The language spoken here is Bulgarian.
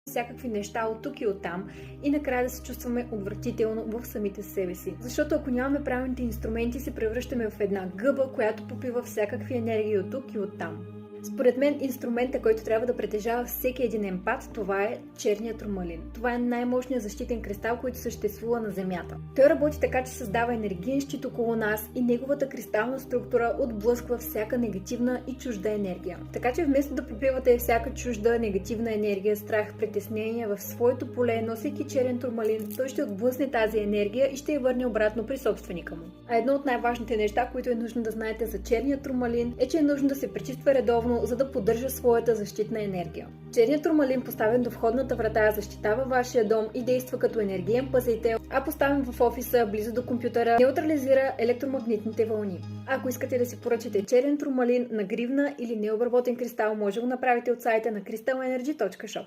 всякакви неща от тук и от там и накрая да се чувстваме отвратително в самите себе си. Защото ако нямаме правилните инструменти, се превръщаме в една гъба, която попива всякакви енергии от тук и от там. Според мен инструмента, който трябва да притежава всеки един емпат, това е черният турмалин. Това е най-мощният защитен кристал, който съществува на Земята. Той работи така, че създава енергиен щит около нас и неговата кристална структура отблъсква всяка негативна и чужда енергия. Така че вместо да попивате всяка чужда негативна енергия, страх, притеснение в своето поле, носейки черен турмалин, той ще отблъсне тази енергия и ще я върне обратно при собственика му. А едно от най-важните неща, които е нужно да знаете за черния турмалин, е, че е нужно да се пречиства редовно, за да поддържа своята защитна енергия. Черният турмалин, поставен до входната врата, защитава вашия дом и действа като енергиен пазител, а поставен в офиса, близо до компютъра, неутрализира електромагнитните вълни. Ако искате да си поръчате черен турмалин на гривна или необработен кристал, може да го направите от сайта на crystalenergy.shop.